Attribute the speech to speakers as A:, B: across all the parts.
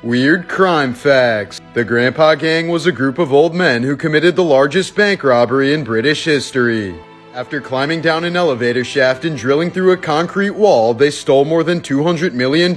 A: Weird crime facts. The Grandpa Gang was a group of old men who committed the largest bank robbery in British history. After climbing down an elevator shaft and drilling through a concrete wall, they stole more than $200 million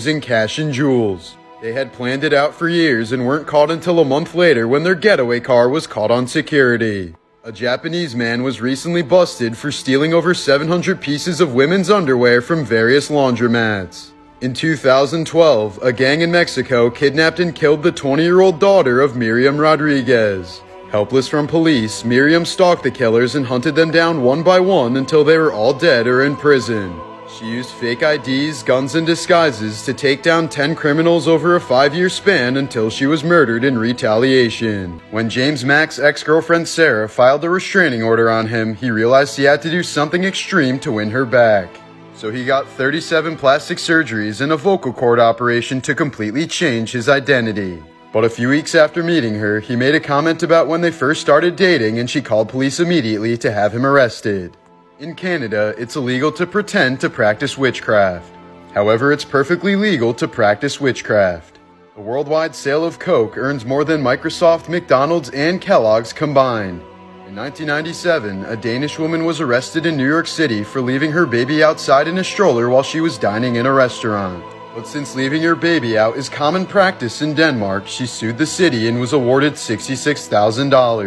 A: in cash and jewels. They had planned it out for years and weren't caught until a month later when their getaway car was caught on security. A Japanese man was recently busted for stealing over 700 pieces of women's underwear from various laundromats. In 2012, a gang in Mexico kidnapped and killed the 20-year-old daughter of Miriam Rodriguez. Helpless from police, Miriam stalked the killers and hunted them down one by one until they were all dead or in prison. She used fake IDs, guns, and disguises to take down 10 criminals over a 5-year span until she was murdered in retaliation. When James Mack's ex-girlfriend Sarah filed a restraining order on him, he realized he had to do something extreme to win her back. So he got 37 plastic surgeries and a vocal cord operation to completely change his identity. But a few weeks after meeting her, he made a comment about when they first started dating and she called police immediately to have him arrested. In Canada, it's illegal to pretend to practice witchcraft. However, it's perfectly legal to practice witchcraft. The worldwide sale of Coke earns more than Microsoft, McDonald's, and Kellogg's combined. In 1997, a Danish woman was arrested in New York City for leaving her baby outside in a stroller while she was dining in a restaurant. But since leaving your baby out is common practice in Denmark, she sued the city and was awarded $66,000.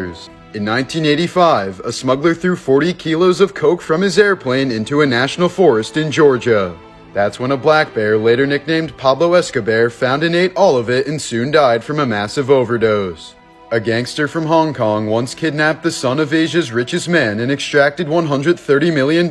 A: In 1985, a smuggler threw 40 kilos of coke from his airplane into a national forest in Georgia. That's when a black bear, later nicknamed Pablo Escobar, found and ate all of it and soon died from a massive overdose. A gangster from Hong Kong once kidnapped the son of Asia's richest man and extracted $130 million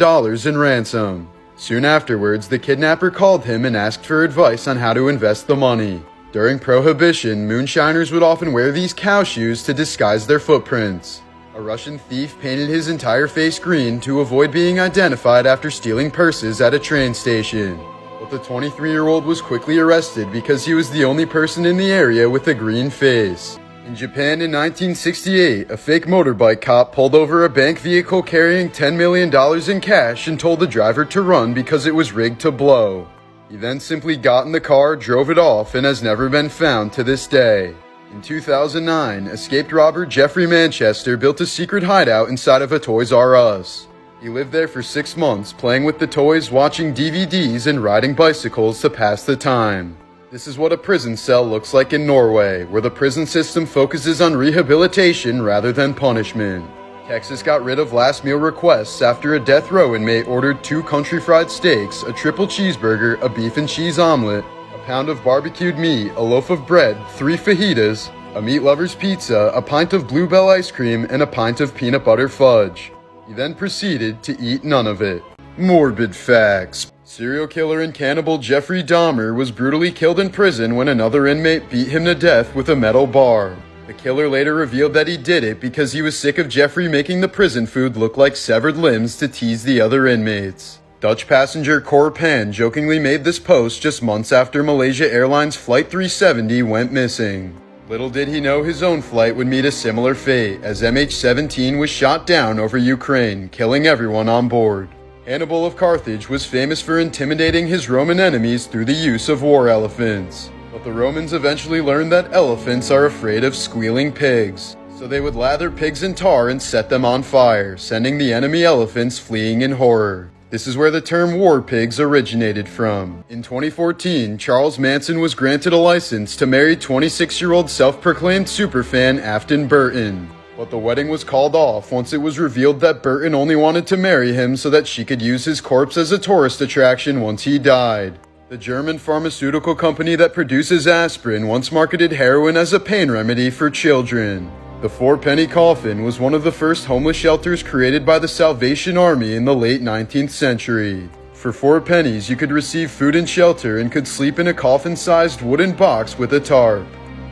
A: in ransom. Soon afterwards, the kidnapper called him and asked for advice on how to invest the money. During Prohibition, moonshiners would often wear these cow shoes to disguise their footprints. A Russian thief painted his entire face green to avoid being identified after stealing purses at a train station. But the 23-year-old was quickly arrested because he was the only person in the area with a green face. In Japan in 1968, a fake motorbike cop pulled over a bank vehicle carrying $10 million in cash and told the driver to run because it was rigged to blow. He then simply got in the car, drove it off, and has never been found to this day. In 2009, escaped robber Jeffrey Manchester built a secret hideout inside of a Toys R Us. He lived there for 6 months, playing with the toys, watching DVDs, and riding bicycles to pass the time. This is what a prison cell looks like in Norway, where the prison system focuses on rehabilitation rather than punishment. Texas got rid of last meal requests after a death row inmate ordered 2 country fried steaks, a triple cheeseburger, a beef and cheese omelet, a pound of barbecued meat, a loaf of bread, 3 fajitas, a meat lover's pizza, a pint of Bluebell ice cream, and a pint of peanut butter fudge. He then proceeded to eat none of it. Morbid facts. Serial killer and cannibal Jeffrey Dahmer was brutally killed in prison when another inmate beat him to death with a metal bar. The killer later revealed that he did it because he was sick of Jeffrey making the prison food look like severed limbs to tease the other inmates. Dutch passenger Cor Pan jokingly made this post just months after Malaysia Airlines Flight 370 went missing. Little did he know his own flight would meet a similar fate as MH17 was shot down over Ukraine, killing everyone on board. Hannibal of Carthage was famous for intimidating his Roman enemies through the use of war elephants. But the Romans eventually learned that elephants are afraid of squealing pigs, so they would lather pigs in tar and set them on fire, sending the enemy elephants fleeing in horror. This is where the term war pigs originated from. In 2014, Charles Manson was granted a license to marry 26-year-old self-proclaimed superfan Afton Burton. But the wedding was called off once it was revealed that Burton only wanted to marry him so that she could use his corpse as a tourist attraction once he died. The German pharmaceutical company that produces aspirin once marketed heroin as a pain remedy for children. The 4-penny coffin was one of the first homeless shelters created by the Salvation Army in the late 19th century. For 4 pennies, you could receive food and shelter and could sleep in a coffin-sized wooden box with a tarp.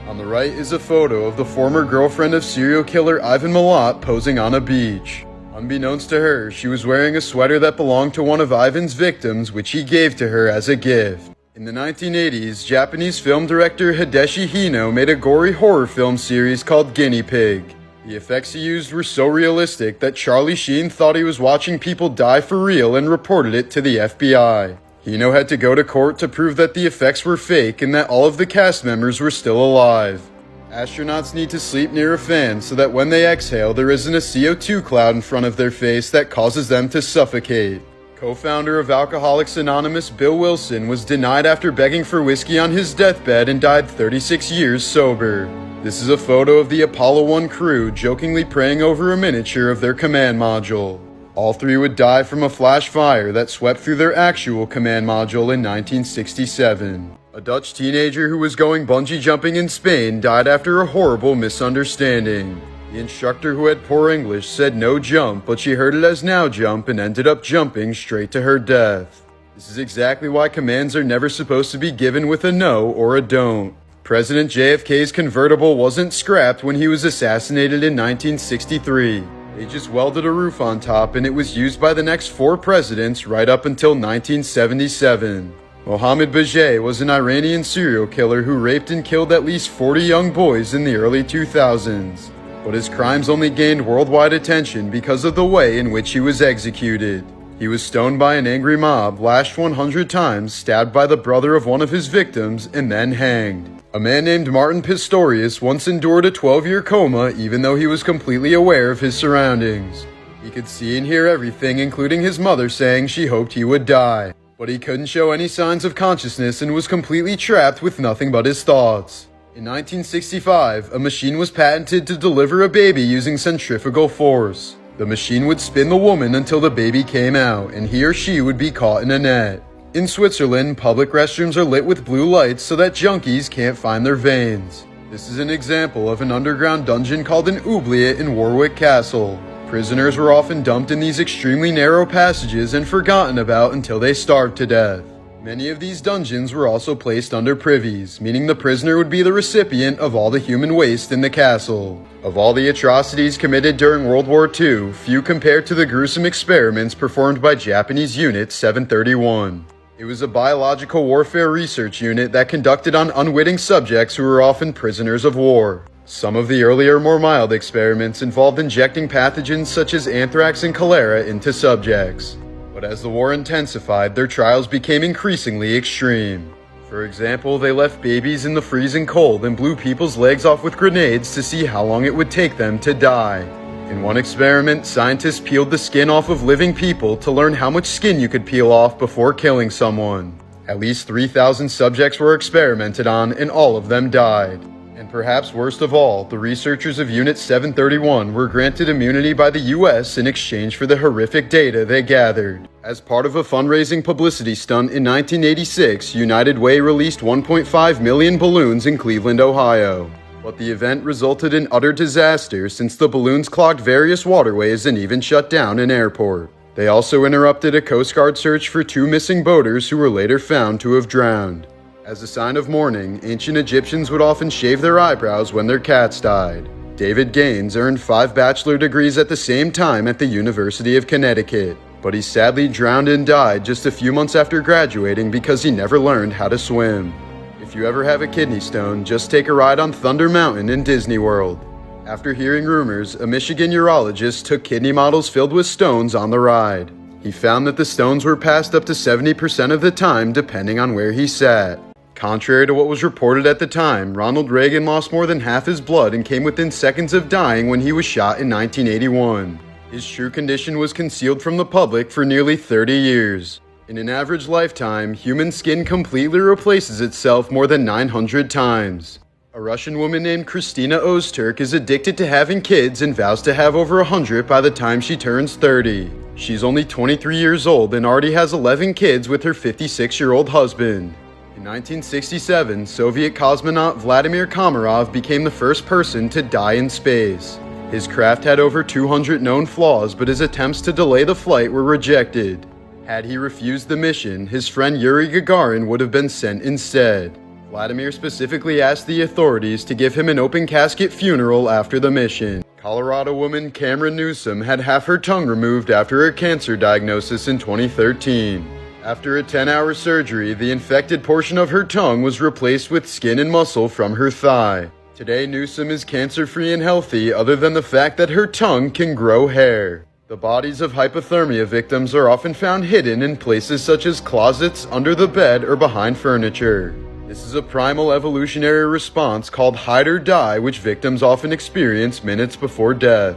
A: On the right is a photo of the former girlfriend of serial killer Ivan Milat posing on a beach. Unbeknownst to her, she was wearing a sweater that belonged to one of Ivan's victims, which he gave to her as a gift. In the 1980s, Japanese film director Hideshi Hino made a gory horror film series called Guinea Pig. The effects he used were so realistic that Charlie Sheen thought he was watching people die for real and reported it to the FBI. Hino had to go to court to prove that the effects were fake and that all of the cast members were still alive. Astronauts need to sleep near a fan so that when they exhale, there isn't a CO2 cloud in front of their face that causes them to suffocate. Co-founder of Alcoholics Anonymous Bill Wilson was denied after begging for whiskey on his deathbed and died 36 years sober. This is a photo of the Apollo 1 crew jokingly praying over a miniature of their command module. All three would die from a flash fire that swept through their actual command module in 1967. A Dutch teenager who was going bungee jumping in Spain died after a horrible misunderstanding. The instructor, who had poor English, said no jump, but she heard it as now jump and ended up jumping straight to her death. This is exactly why commands are never supposed to be given with a no or a don't. President JFK's convertible wasn't scrapped when he was assassinated in 1963. They just welded a roof on top and it was used by the next 4 presidents right up until 1977. Mohammed Bajay was an Iranian serial killer who raped and killed at least 40 young boys in the early 2000s. But his crimes only gained worldwide attention because of the way in which he was executed. He was stoned by an angry mob, lashed 100 times, stabbed by the brother of one of his victims, and then hanged. A man named Martin Pistorius once endured a 12-year coma even though he was completely aware of his surroundings. He could see and hear everything, including his mother saying she hoped he would die. But he couldn't show any signs of consciousness and was completely trapped with nothing but his thoughts. In 1965, a machine was patented to deliver a baby using centrifugal force. The machine would spin the woman until the baby came out, and he or she would be caught in a net. In Switzerland, public restrooms are lit with blue lights so that junkies can't find their veins. This is an example of an underground dungeon called an oubliette in Warwick Castle. Prisoners were often dumped in these extremely narrow passages and forgotten about until they starved to death. Many of these dungeons were also placed under privies, meaning the prisoner would be the recipient of all the human waste in the castle. Of all the atrocities committed during World War II, few compared to the gruesome experiments performed by Japanese Unit 731. It was a biological warfare research unit that conducted on unwitting subjects who were often prisoners of war. Some of the earlier, more mild experiments involved injecting pathogens such as anthrax and cholera into subjects. But as the war intensified, their trials became increasingly extreme. For example, they left babies in the freezing cold and blew people's legs off with grenades to see how long it would take them to die. In one experiment, scientists peeled the skin off of living people to learn how much skin you could peel off before killing someone. At least 3,000 subjects were experimented on, and all of them died. And perhaps worst of all, the researchers of Unit 731 were granted immunity by the US in exchange for the horrific data they gathered. As part of a fundraising publicity stunt in 1986, United Way released 1.5 million balloons in Cleveland, Ohio. But the event resulted in utter disaster since the balloons clogged various waterways and even shut down an airport. They also interrupted a Coast Guard search for 2 missing boaters who were later found to have drowned. As a sign of mourning, ancient Egyptians would often shave their eyebrows when their cats died. David Gaines earned 5 bachelor degrees at the same time at the University of Connecticut, but he sadly drowned and died just a few months after graduating because he never learned how to swim. If you ever have a kidney stone, just take a ride on Thunder Mountain in Disney World. After hearing rumors, a Michigan urologist took kidney models filled with stones on the ride. He found that the stones were passed up to 70% of the time depending on where he sat. Contrary to what was reported at the time, Ronald Reagan lost more than half his blood and came within seconds of dying when he was shot in 1981. His true condition was concealed from the public for nearly 30 years. In an average lifetime, human skin completely replaces itself more than 900 times. A Russian woman named Kristina Ozturk is addicted to having kids and vows to have over 100 by the time she turns 30. She's only 23 years old and already has 11 kids with her 56-year-old husband. In 1967, Soviet cosmonaut Vladimir Komarov became the first person to die in space. His craft had over 200 known flaws, but his attempts to delay the flight were rejected. Had he refused the mission, his friend Yuri Gagarin would have been sent instead. Vladimir specifically asked the authorities to give him an open casket funeral after the mission. Colorado woman Cameron Newsom had half her tongue removed after a cancer diagnosis in 2013. After a 10-hour surgery, the infected portion of her tongue was replaced with skin and muscle from her thigh. Today, Newsom is cancer-free and healthy other than the fact that her tongue can grow hair. The bodies of hypothermia victims are often found hidden in places such as closets, under the bed, or behind furniture. This is a primal evolutionary response called hide or die, which victims often experience minutes before death.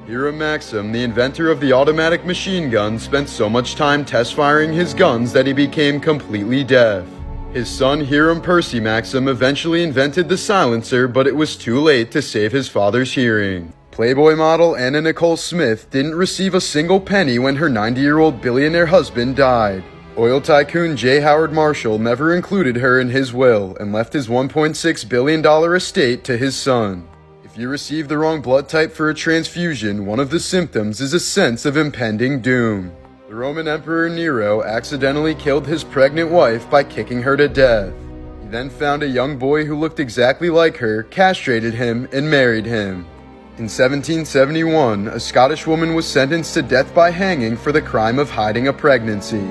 A: Hiram Maxim, the inventor of the automatic machine gun, spent so much time test firing his guns that he became completely deaf. His son Hiram Percy Maxim eventually invented the silencer, but it was too late to save his father's hearing. Playboy model Anna Nicole Smith didn't receive a single penny when her 90-year-old billionaire husband died. Oil tycoon J. Howard Marshall never included her in his will and left his $1.6 billion estate to his son. If you receive the wrong blood type for a transfusion, one of the symptoms is a sense of impending doom. The Roman Emperor Nero accidentally killed his pregnant wife by kicking her to death. He then found a young boy who looked exactly like her, castrated him, and married him. In 1771, a Scottish woman was sentenced to death by hanging for the crime of hiding a pregnancy.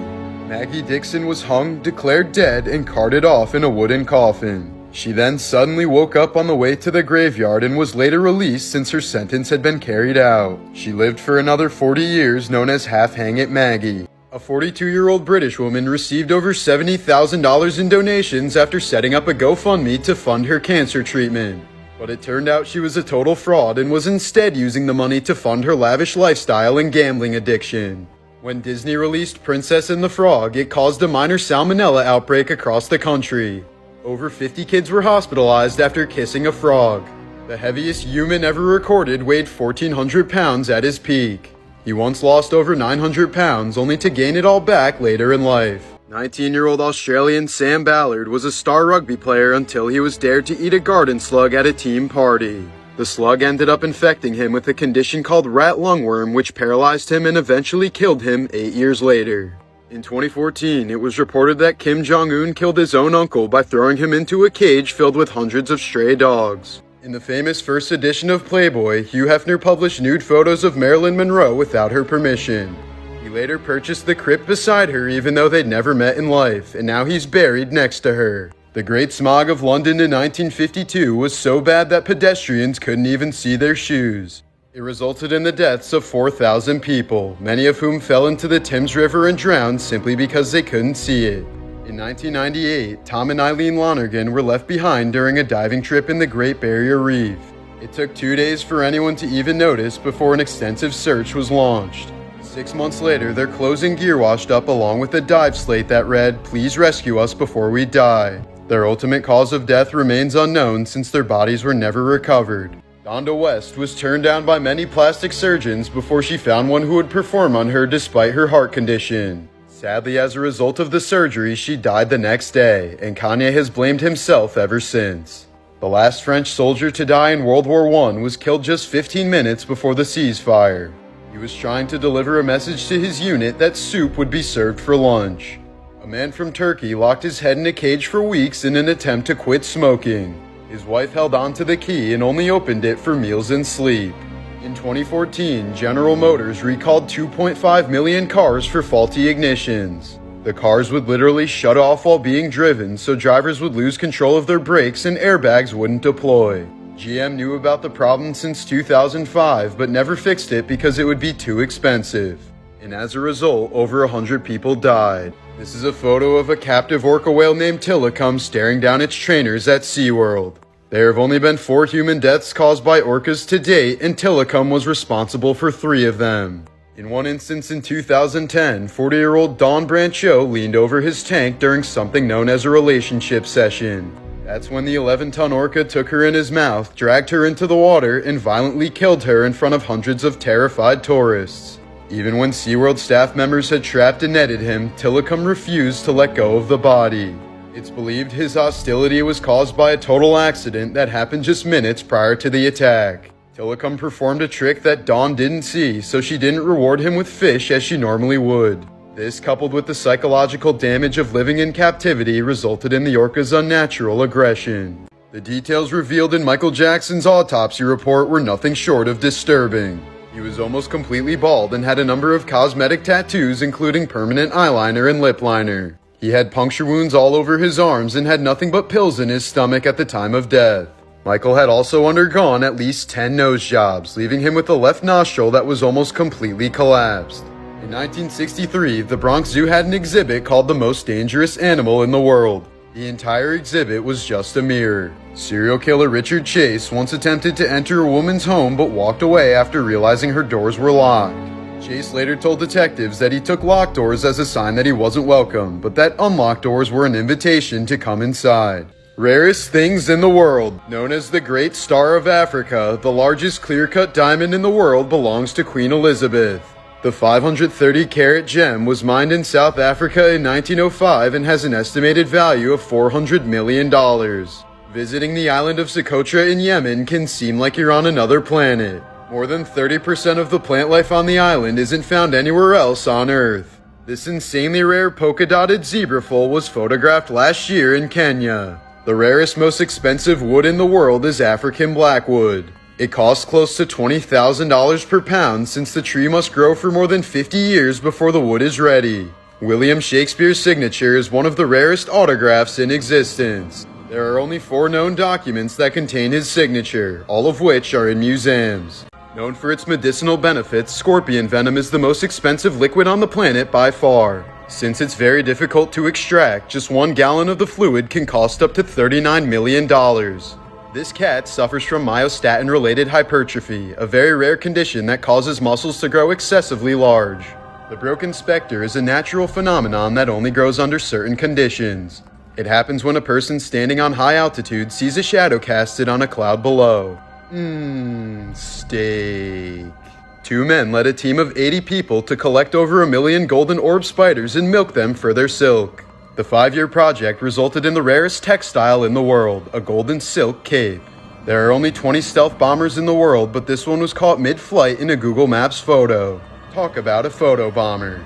A: Maggie Dixon was hung, declared dead, and carted off in a wooden coffin. She then suddenly woke up on the way to the graveyard and was later released since her sentence had been carried out. She lived for another 40 years, known as Half-Hang-It Maggie. A 42-year-old British woman received over $70,000 in donations after setting up a GoFundMe to fund her cancer treatment. But it turned out she was a total fraud and was instead using the money to fund her lavish lifestyle and gambling addiction. When Disney released Princess and the Frog, it caused a minor salmonella outbreak across the country. Over 50 kids were hospitalized after kissing a frog. The heaviest human ever recorded weighed 1,400 pounds at his peak. He once lost over 900 pounds only to gain it all back later in life. 19-year-old Australian Sam Ballard was a star rugby player until he was dared to eat a garden slug at a team party. The slug ended up infecting him with a condition called rat lungworm, which paralyzed him and eventually killed him 8 years later. In 2014, it was reported that Kim Jong-un killed his own uncle by throwing him into a cage filled with hundreds of stray dogs. In the famous first edition of Playboy, Hugh Hefner published nude photos of Marilyn Monroe without her permission. He later purchased the crypt beside her even though they'd never met in life, and now he's buried next to her. The Great Smog of London in 1952 was so bad that pedestrians couldn't even see their shoes. It resulted in the deaths of 4,000 people, many of whom fell into the Thames River and drowned simply because they couldn't see it. In 1998, Tom and Eileen Lonergan were left behind during a diving trip in the Great Barrier Reef. It took 2 days for anyone to even notice before an extensive search was launched. 6 months later, their clothes and gear washed up along with a dive slate that read, "Please rescue us before we die." Their ultimate cause of death remains unknown since their bodies were never recovered. Donda West was turned down by many plastic surgeons before she found one who would perform on her despite her heart condition. Sadly, as a result of the surgery, she died the next day, and Kanye has blamed himself ever since. The last French soldier to die in World War I was killed just 15 minutes before the ceasefire. He was trying to deliver a message to his unit that soup would be served for lunch. A man from Turkey locked his head in a cage for weeks in an attempt to quit smoking. His wife held on to the key and only opened it for meals and sleep. In 2014, General Motors recalled 2.5 million cars for faulty ignitions. The cars would literally shut off while being driven, so drivers would lose control of their brakes and airbags wouldn't deploy. GM knew about the problem since 2005, but never fixed it because it would be too expensive. And as a result, over 100 people died. This is a photo of a captive orca whale named Tilikum staring down its trainers at SeaWorld. There have only been 4 human deaths caused by orcas to date, and Tilikum was responsible for 3 of them. In one instance in 2010, 40-year-old Don Brancho leaned over his tank during something known as a relationship session. That's when the 11-ton orca took her in his mouth, dragged her into the water, and violently killed her in front of hundreds of terrified tourists. Even when SeaWorld staff members had trapped and netted him, Tilikum refused to let go of the body. It's believed his hostility was caused by a total accident that happened just minutes prior to the attack. Tilikum performed a trick that Dawn didn't see, so she didn't reward him with fish as she normally would. This, coupled with the psychological damage of living in captivity, resulted in the orca's unnatural aggression. The details revealed in Michael Jackson's autopsy report were nothing short of disturbing. He was almost completely bald and had a number of cosmetic tattoos, including permanent eyeliner and lip liner. He had puncture wounds all over his arms and had nothing but pills in his stomach at the time of death. Michael had also undergone at least 10 nose jobs, leaving him with a left nostril that was almost completely collapsed. In 1963, the Bronx Zoo had an exhibit called The Most Dangerous Animal in the World. The entire exhibit was just a mirror. Serial killer Richard Chase once attempted to enter a woman's home but walked away after realizing her doors were locked. Chase later told detectives that he took locked doors as a sign that he wasn't welcome, but that unlocked doors were an invitation to come inside. Rarest things in the world. Known as the Great Star of Africa, the largest clear-cut diamond in the world belongs to Queen Elizabeth. The 530-carat gem was mined in South Africa in 1905 and has an estimated value of $400 million. Visiting the island of Socotra in Yemen can seem like you're on another planet. More than 30% of the plant life on the island isn't found anywhere else on Earth. This insanely rare polka-dotted zebrafoal was photographed last year in Kenya. The rarest, most expensive wood in the world is African blackwood. It costs close to $20,000 per pound since the tree must grow for more than 50 years before the wood is ready. William Shakespeare's signature is one of the rarest autographs in existence. There are only 4 known documents that contain his signature, all of which are in museums. Known for its medicinal benefits, scorpion venom is the most expensive liquid on the planet by far. Since it's very difficult to extract, just 1 gallon of the fluid can cost up to $39 million. This cat suffers from myostatin-related hypertrophy, a very rare condition that causes muscles to grow excessively large. The broken specter is a natural phenomenon that only grows under certain conditions. It happens when a person standing on high altitude sees a shadow casted on a cloud below. Steak. 2 men led a team of 80 people to collect over 1 million golden orb spiders and milk them for their silk. The 5-year project resulted in the rarest textile in the world, a golden silk cape. There are only 20 stealth bombers in the world, but this one was caught mid-flight in a Google Maps photo. Talk about a photo bomber.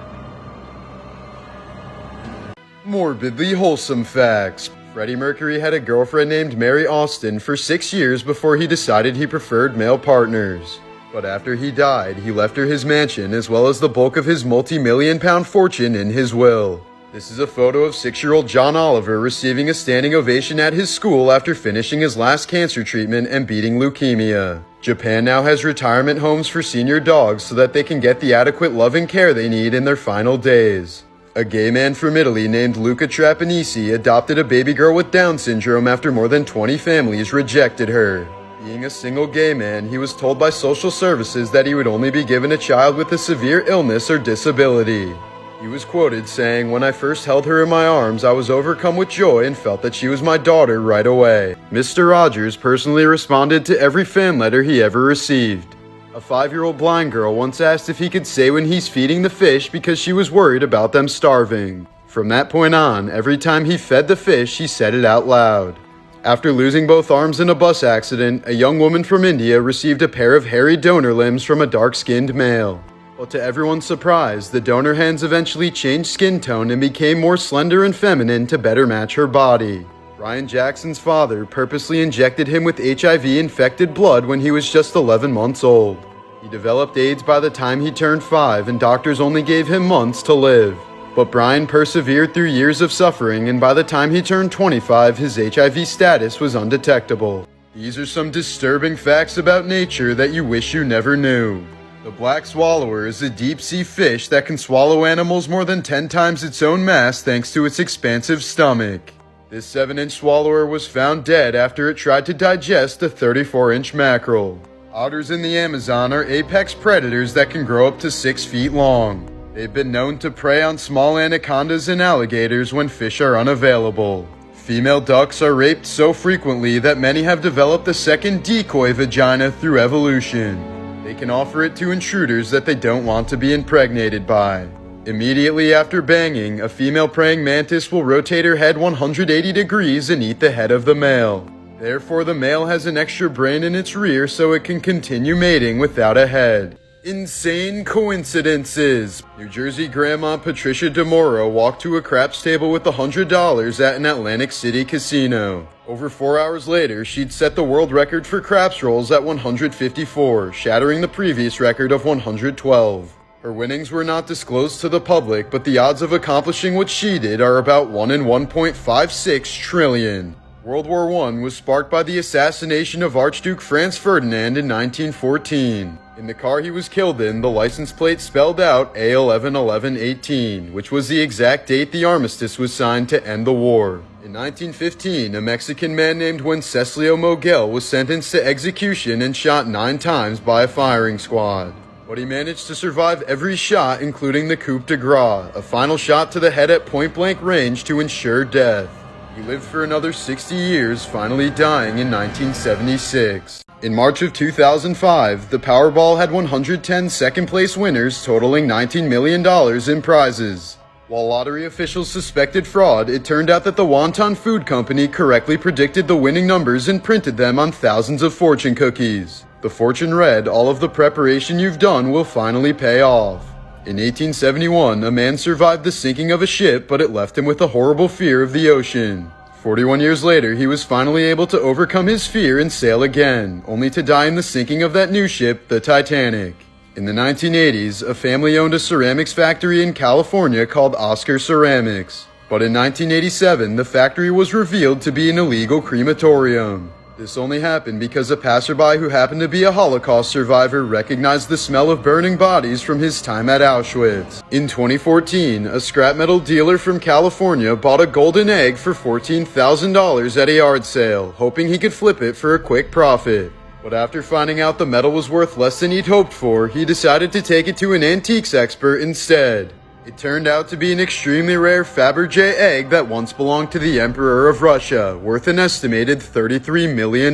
A: Morbidly wholesome facts. Freddie Mercury had a girlfriend named Mary Austin for 6 years before he decided he preferred male partners. But after he died, he left her his mansion as well as the bulk of his multi-million-pound fortune in his will. This is a photo of 6-year-old John Oliver receiving a standing ovation at his school after finishing his last cancer treatment and beating leukemia. Japan now has retirement homes for senior dogs so that they can get the adequate love and care they need in their final days. A gay man from Italy named Luca Trapanese adopted a baby girl with Down syndrome after more than 20 families rejected her. Being a single gay man, he was told by social services that he would only be given a child with a severe illness or disability. He was quoted saying, "When I first held her in my arms, I was overcome with joy and felt that she was my daughter right away." Mr. Rogers personally responded to every fan letter he ever received. A 5-year-old blind girl once asked if he could say when he's feeding the fish because she was worried about them starving. From that point on, every time he fed the fish, he said it out loud. After losing both arms in a bus accident, a young woman from India received a pair of hairy donor limbs from a dark-skinned male. But to everyone's surprise, the donor hands eventually changed skin tone and became more slender and feminine to better match her body. Ryan Jackson's father purposely injected him with HIV-infected blood when he was just 11 months old. He developed AIDS by the time he turned 5, and doctors only gave him months to live. But Brian persevered through years of suffering, and by the time he turned 25, his HIV status was undetectable. These are some disturbing facts about nature that you wish you never knew. The black swallower is a deep-sea fish that can swallow animals more than 10 times its own mass thanks to its expansive stomach. This 7-inch swallower was found dead after it tried to digest a 34-inch mackerel. Otters in the Amazon are apex predators that can grow up to 6 feet long. They've been known to prey on small anacondas and alligators when fish are unavailable. Female ducks are raped so frequently that many have developed a second decoy vagina through evolution. They can offer it to intruders that they don't want to be impregnated by. Immediately after banging, a female praying mantis will rotate her head 180 degrees and eat the head of the male. Therefore, the male has an extra brain in its rear so it can continue mating without a head. Insane coincidences. New Jersey grandma Patricia DeMoro walked to a craps table with $100 at an Atlantic City casino. Over 4 hours later, she'd set the world record for craps rolls at 154, shattering the previous record of 112. Her winnings were not disclosed to the public, but the odds of accomplishing what she did are about 1 in 1.56 trillion. World War I was sparked by the assassination of Archduke Franz Ferdinand in 1914. In the car he was killed in, the license plate spelled out A111118, which was the exact date the armistice was signed to end the war. In 1915, a Mexican man named Wenceslao Moguel was sentenced to execution and shot 9 times by a firing squad. But he managed to survive every shot, including the coup de grace, a final shot to the head at point-blank range to ensure death. He lived for another 60 years, finally dying in 1976. In March of 2005, the Powerball had 110 second-place winners, totaling $19 million in prizes. While lottery officials suspected fraud, it turned out that the Wonton Food Company correctly predicted the winning numbers and printed them on thousands of fortune cookies. The fortune read, "All of the preparation you've done will finally pay off." In 1871, a man survived the sinking of a ship, but it left him with a horrible fear of the ocean. 41 years later, he was finally able to overcome his fear and sail again, only to die in the sinking of that new ship, the Titanic. In the 1980s, a family owned a ceramics factory in California called Oscar Ceramics. But in 1987, the factory was revealed to be an illegal crematorium. This only happened because a passerby who happened to be a Holocaust survivor recognized the smell of burning bodies from his time at Auschwitz. In 2014, a scrap metal dealer from California bought a golden egg for $14,000 at a yard sale, hoping he could flip it for a quick profit. But after finding out the metal was worth less than he'd hoped for, he decided to take it to an antiques expert instead. It turned out to be an extremely rare Fabergé egg that once belonged to the Emperor of Russia, worth an estimated $33 million.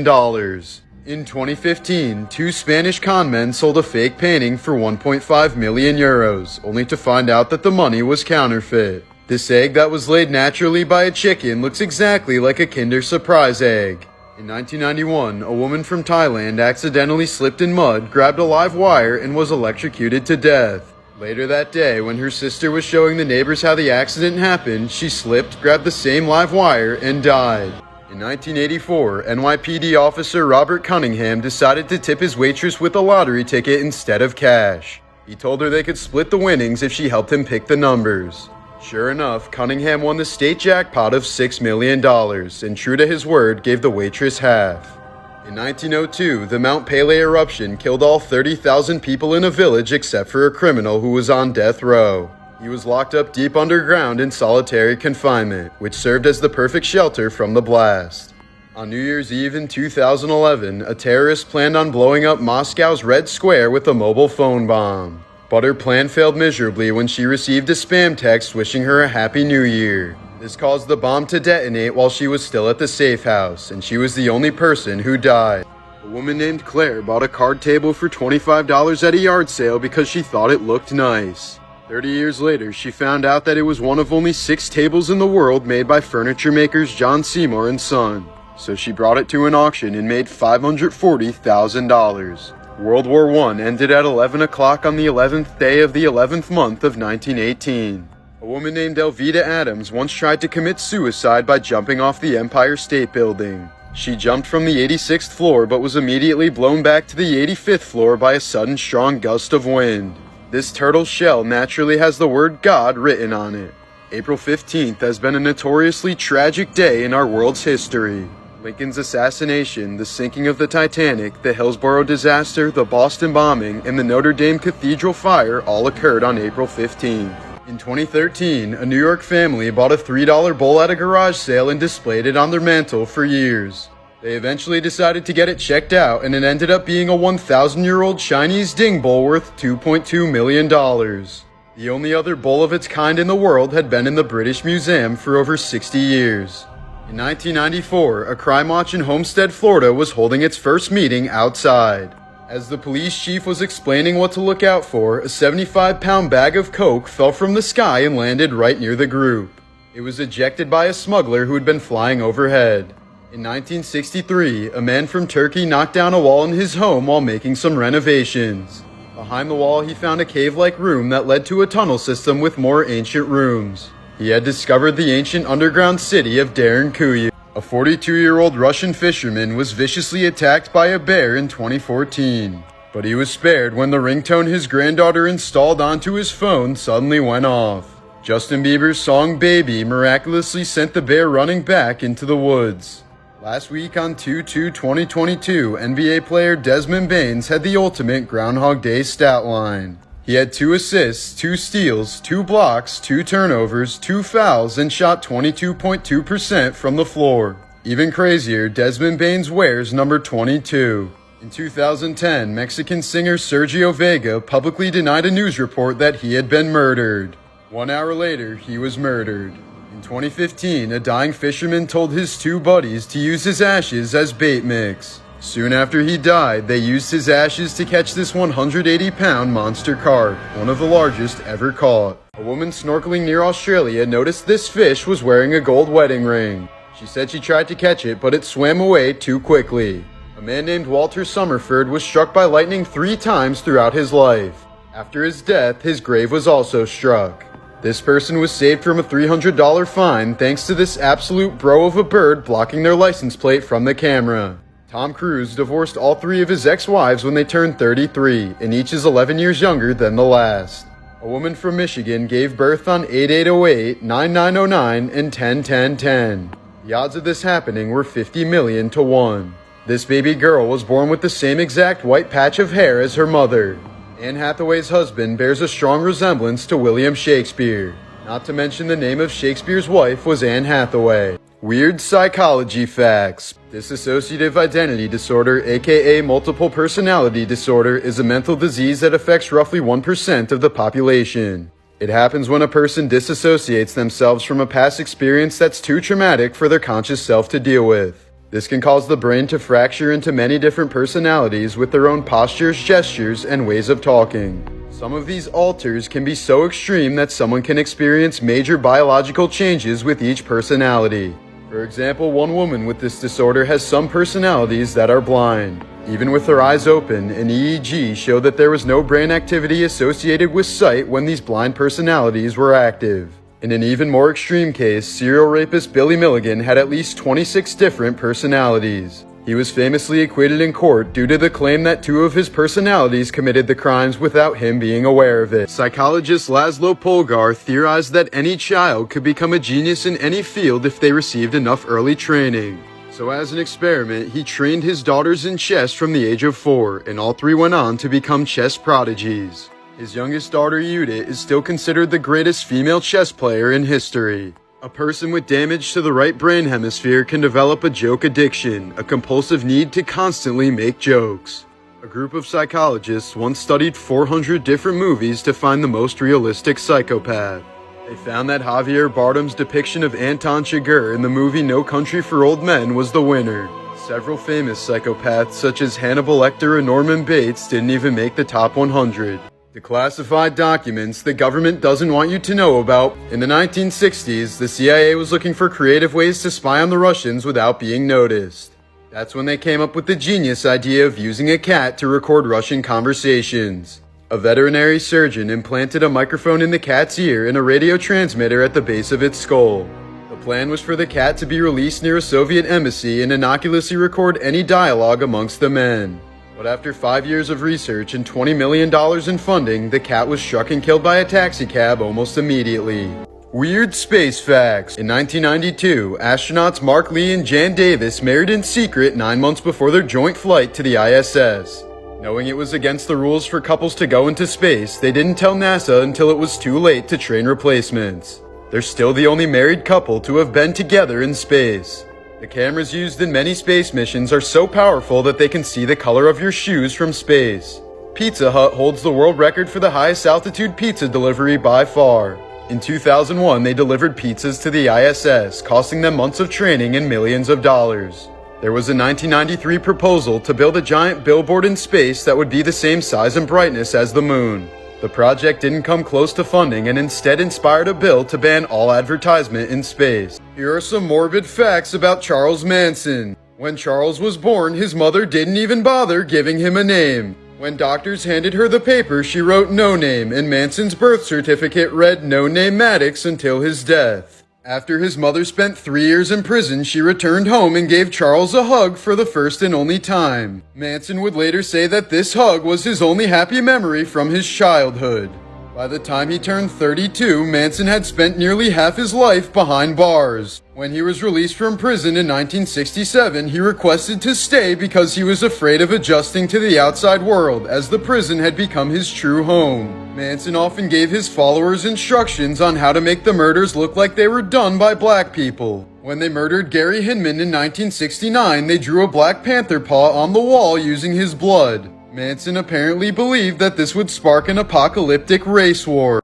A: In 2015, 2 Spanish conmen sold a fake painting for 1.5 million euros, only to find out that the money was counterfeit. This egg that was laid naturally by a chicken looks exactly like a Kinder Surprise egg. In 1991, a woman from Thailand accidentally slipped in mud, grabbed a live wire, and was electrocuted to death. Later that day, when her sister was showing the neighbors how the accident happened, she slipped, grabbed the same live wire, and died. In 1984, NYPD officer Robert Cunningham decided to tip his waitress with a lottery ticket instead of cash. He told her they could split the winnings if she helped him pick the numbers. Sure enough, Cunningham won the state jackpot of $6 million, and true to his word, gave the waitress half. In 1902, the Mount Pele eruption killed all 30,000 people in a village except for a criminal who was on death row. He was locked up deep underground in solitary confinement, which served as the perfect shelter from the blast. On New Year's Eve in 2011, a terrorist planned on blowing up Moscow's Red Square with a mobile phone bomb. But her plan failed miserably when she received a spam text wishing her a Happy New Year. This caused the bomb to detonate while she was still at the safe house, and she was the only person who died. A woman named Claire bought a card table for $25 at a yard sale because she thought it looked nice. 30 years later, she found out that it was one of only 6 tables in the world made by furniture makers John Seymour and Son. So she brought it to an auction and made $540,000. World War I ended at 11 o'clock on the 11th day of the 11th month of 1918. A woman named Elvita Adams once tried to commit suicide by jumping off the Empire State Building. She jumped from the 86th floor but was immediately blown back to the 85th floor by a sudden strong gust of wind. This turtle shell naturally has the word God written on it. April 15th has been a notoriously tragic day in our world's history. Lincoln's assassination, the sinking of the Titanic, the Hillsborough disaster, the Boston bombing, and the Notre Dame Cathedral fire all occurred on April 15th. In 2013, a New York family bought a $3 bowl at a garage sale and displayed it on their mantle for years. They eventually decided to get it checked out, and it ended up being a 1,000-year-old Chinese ding bowl worth $2.2 million. The only other bowl of its kind in the world had been in the British Museum for over 60 years. In 1994, a crime watch in Homestead, Florida was holding its first meeting outside. As the police chief was explaining what to look out for, a 75-pound bag of coke fell from the sky and landed right near the group. It was ejected by a smuggler who had been flying overhead. In 1963, a man from Turkey knocked down a wall in his home while making some renovations. Behind the wall, he found a cave-like room that led to a tunnel system with more ancient rooms. He had discovered the ancient underground city of Derinkuyu. A 42-year-old Russian fisherman was viciously attacked by a bear in 2014, but he was spared when the ringtone his granddaughter installed onto his phone suddenly went off. Justin Bieber's song Baby miraculously sent the bear running back into the woods. Last week on 2/2/2022, NBA player Desmond Baines had the ultimate Groundhog Day stat line. He had 2 assists, 2 steals, 2 blocks, 2 turnovers, 2 fouls, and shot 22.2% from the floor. Even crazier, Desmond Baines wears number 22. In 2010, Mexican singer Sergio Vega publicly denied a news report that he had been murdered. 1 hour later, he was murdered. In 2015, a dying fisherman told his 2 buddies to use his ashes as bait mix. Soon after he died, they used his ashes to catch this 180-pound monster carp, one of the largest ever caught. A woman snorkeling near Australia noticed this fish was wearing a gold wedding ring. She said she tried to catch it, but it swam away too quickly. A man named Walter Summerford was struck by lightning 3 times throughout his life. After his death, his grave was also struck. This person was saved from a $300 fine thanks to this absolute bro of a bird blocking their license plate from the camera. Tom Cruise divorced all 3 of his ex-wives when they turned 33, and each is 11 years younger than the last. A woman from Michigan gave birth on 8808, 9909, and 101010. The odds of this happening were 50 million to 1. This baby girl was born with the same exact white patch of hair as her mother. Anne Hathaway's husband bears a strong resemblance to William Shakespeare. Not to mention the name of Shakespeare's wife was Anne Hathaway. Weird psychology facts. Dissociative identity disorder, aka multiple personality disorder, is a mental disease that affects roughly 1% of the population. It happens when a person disassociates themselves from a past experience that's too traumatic for their conscious self to deal with. This can cause the brain to fracture into many different personalities with their own postures, gestures, and ways of talking. Some of these alters can be so extreme that someone can experience major biological changes with each personality. For example, one woman with this disorder has some personalities that are blind. Even with their eyes open, an EEG showed that there was no brain activity associated with sight when these blind personalities were active. In an even more extreme case, serial rapist Billy Milligan had at least 26 different personalities. He was famously acquitted in court due to the claim that 2 of his personalities committed the crimes without him being aware of it. Psychologist Laszlo Polgar theorized that any child could become a genius in any field if they received enough early training. So as an experiment, he trained his daughters in chess from the age of 4, and all 3 went on to become chess prodigies. His youngest daughter, Judith, is still considered the greatest female chess player in history. A person with damage to the right brain hemisphere can develop a joke addiction, a compulsive need to constantly make jokes. A group of psychologists once studied 400 different movies to find the most realistic psychopath. They found that Javier Bardem's depiction of Anton Chigurh in the movie No Country for Old Men was the winner. Several famous psychopaths such as Hannibal Lecter and Norman Bates didn't even make the top 100. Declassified documents the government doesn't want you to know about. In the 1960s, the CIA was looking for creative ways to spy on the Russians without being noticed. That's when they came up with the genius idea of using a cat to record Russian conversations. A veterinary surgeon implanted a microphone in the cat's ear and a radio transmitter at the base of its skull. The plan was for the cat to be released near a Soviet embassy and innocuously record any dialogue amongst the men. But after 5 years of research and $20 million in funding, the cat was struck and killed by a taxicab almost immediately. Weird space facts. In 1992, astronauts Mark Lee and Jan Davis married in secret 9 months before their joint flight to the ISS. Knowing it was against the rules for couples to go into space, they didn't tell NASA until it was too late to train replacements. They're still the only married couple to have been together in space. The cameras used in many space missions are so powerful that they can see the color of your shoes from space. Pizza Hut holds the world record for the highest altitude pizza delivery by far. In 2001, they delivered pizzas to the ISS, costing them months of training and millions of dollars. There was a 1993 proposal to build a giant billboard in space that would be the same size and brightness as the moon. The project didn't come close to funding and instead inspired a bill to ban all advertisement in space. Here are some morbid facts about Charles Manson. When Charles was born, his mother didn't even bother giving him a name. When doctors handed her the paper, she wrote no name, and Manson's birth certificate read No Name Maddox until his death. After his mother spent 3 years in prison, she returned home and gave Charles a hug for the first and only time. Manson would later say that this hug was his only happy memory from his childhood. By the time he turned 32, Manson had spent nearly half his life behind bars. When he was released from prison in 1967, he requested to stay because he was afraid of adjusting to the outside world, as the prison had become his true home. Manson often gave his followers instructions on how to make the murders look like they were done by black people. When they murdered Gary Hinman in 1969, they drew a Black Panther paw on the wall using his blood. Manson apparently believed that this would spark an apocalyptic race war.